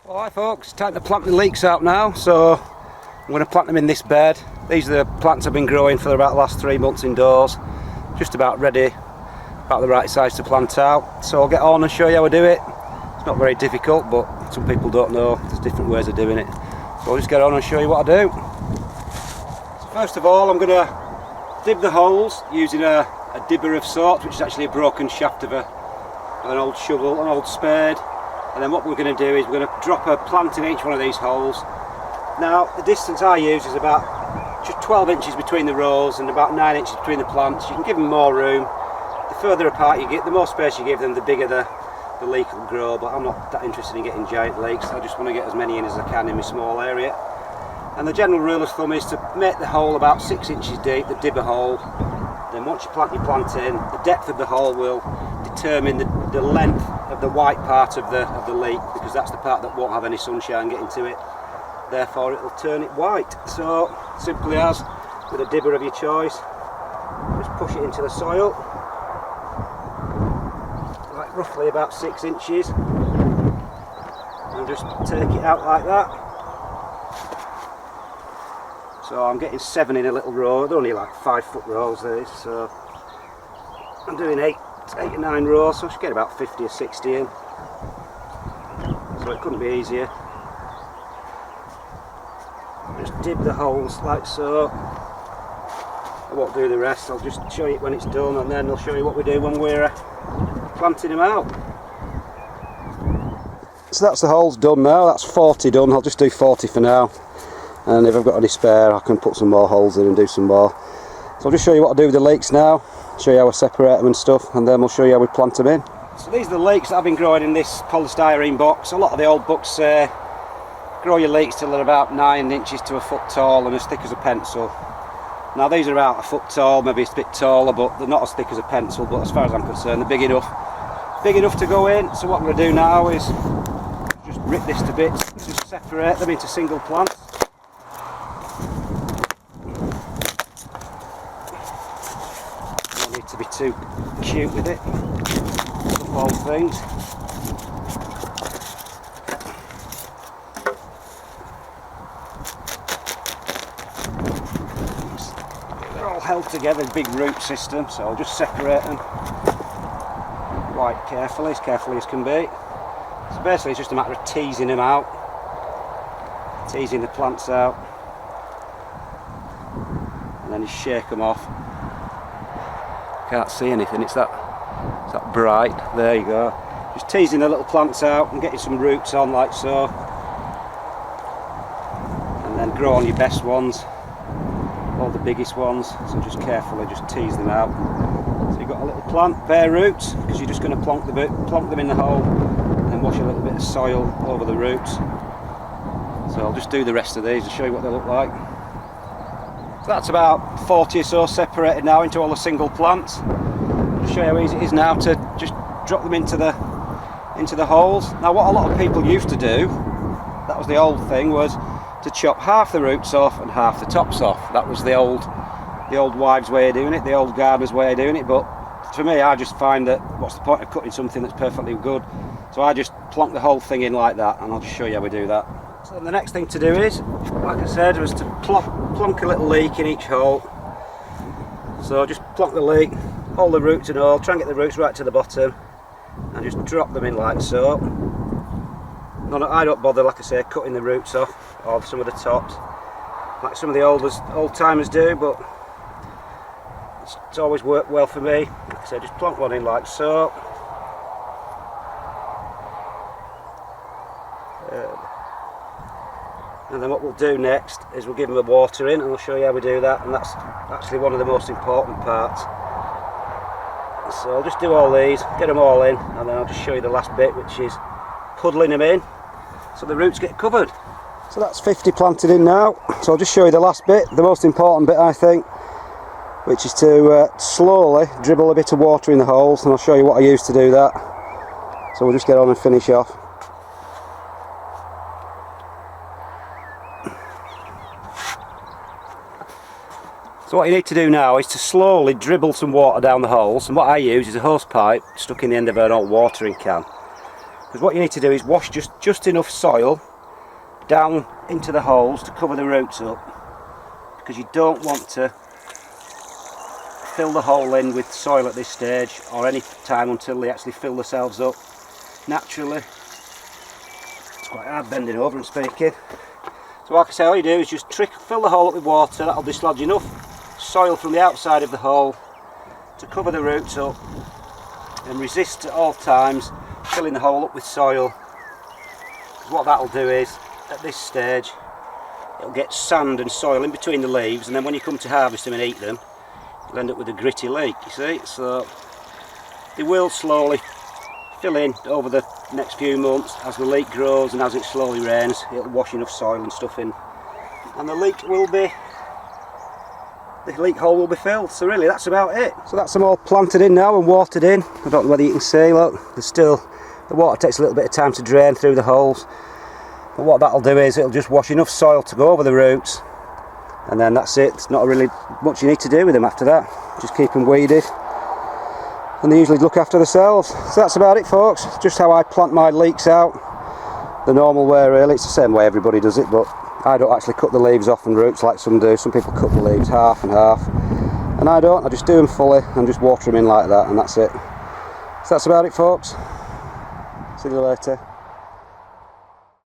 Alright folks, time to plant the leeks out now, so I'm going to plant them in this bed. These are the plants I've been growing for about the last 3 months indoors. Just about ready, about the right size to plant out. So I'll get on and show you how I do it. It's not very difficult, but some people don't know, there's different ways of doing it. So I'll just get on and show you what I do. So first of all, I'm going to dib the holes using a dibber of sorts, which is actually a broken shaft of an old shovel, an old spade. And then what we're going to do is we're going to drop a plant in each one of these holes. Now the distance I use is about just 12 inches between the rows and about 9 inches between the plants. You can give them more room. The further apart you get, the more space you give them, the bigger the leek will grow, but I'm not that interested in getting giant leeks. I just want to get as many in as I can in my small area. And the general rule of thumb is to make the hole about 6 inches deep, the dibber hole. Then once you plant your plant in, the depth of the hole will determine the length of the white part of the leek, because that's the part that won't have any sunshine getting to it. Therefore it will turn it white. So simply as with a dibber of your choice, just push it into the soil, like roughly about 6 inches, and just take it out like that. So I'm getting 7 in a little row. They're only like 5-foot rows these, so I'm doing 8 or 9 rows, so I should get about 50 or 60 in. So it couldn't be easier. Just dib the holes like so. I won't do the rest, I'll just show you when it's done, and then I'll show you what we do when we're planting them out. So that's the holes done now, that's 40 done. I'll just do 40 for now. And if I've got any spare, I can put some more holes in and do some more. So I'll just show you what I do with the leeks now, show you how I separate them and stuff, and then we'll show you how we plant them in. So these are the leeks that I've been growing in this polystyrene box. A lot of the old books say grow your leeks till they're about 9 inches to a foot tall and as thick as a pencil. Now these are about a foot tall, maybe it's a bit taller, but they're not as thick as a pencil, but as far as I'm concerned they're big enough to go in. So what I'm going to do now is just rip this to bits, just separate them into single plants. To be too cute with it, all things. They're all held together, big root system, so I'll just separate them quite carefully as can be. So basically it's just a matter of teasing them out, teasing the plants out, and then you shake them off. Can't see anything, it's that bright. There you go. Just teasing the little plants out and getting some roots on like so, and then grow on your best ones, all the biggest ones. So just carefully just tease them out. So you've got a little plant, bare roots, because you're just going to plonk them in the hole and then wash a little bit of soil over the roots. So I'll just do the rest of these and show you what they look like. So that's about 40 or so separated now into all the single plants. I'll show you how easy it is now to just drop them into the holes. Now what a lot of people used to do, that was the old thing, was to chop half the roots off and half the tops off. That was the old wives' way of doing it, the old gardener's way of doing it. But for me, I just find that what's the point of cutting something that's perfectly good? So I just plonk the whole thing in like that, and I'll just show you how we do that. So the next thing to do is, like I said, was to plonk a little leek in each hole. So just plonk the leek, hold the roots and all, try and get the roots right to the bottom, and just drop them in like so. I don't bother, like I say, cutting the roots off, or some of the tops, like some of the old timers do, but it's always worked well for me. Like I say, just plonk one in like so. And then what we'll do next is we'll give them a watering, and I'll show you how we do that, and that's actually one of the most important parts. So I'll just do all these, get them all in, and then I'll just show you the last bit, which is puddling them in so the roots get covered. So that's 50 planted in now, so I'll just show you the last bit, the most important bit I think, which is to slowly dribble a bit of water in the holes, and I'll show you what I use to do that. So we'll just get on and finish off. So what you need to do now is to slowly dribble some water down the holes, and what I use is a hose pipe stuck in the end of an old watering can. Because what you need to do is wash just enough soil down into the holes to cover the roots up, because you don't want to fill the hole in with soil at this stage or any time until they actually fill themselves up naturally. It's quite hard bending over and speaking. So like I say, all you do is just fill the hole up with water. That'll dislodge enough soil from the outside of the hole to cover the roots up, and resist at all times filling the hole up with soil. What that'll do is, at this stage, it'll get sand and soil in between the leaves, and then when you come to harvest them and eat them, you'll end up with a gritty leek, you see. So they will slowly fill in over the next few months as the leek grows, and as it slowly rains, it'll wash enough soil and stuff in, and the leek hole will be filled. So really that's about it. So that's them all planted in now and watered in. I don't know whether you can see, look, the water takes a little bit of time to drain through the holes, but what that'll do is it'll just wash enough soil to go over the roots, and then that's it. It's not really much you need to do with them after that. Just keep them weeded, and they usually look after themselves. So that's about it, folks. Just how I plant my leeks out, the normal way really. It's the same way everybody does it, but I don't actually cut the leaves off and roots like some do. Some people cut the leaves half and half, and I don't. I just do them fully and just water them in like that, and that's it. So that's about it, folks. See you later.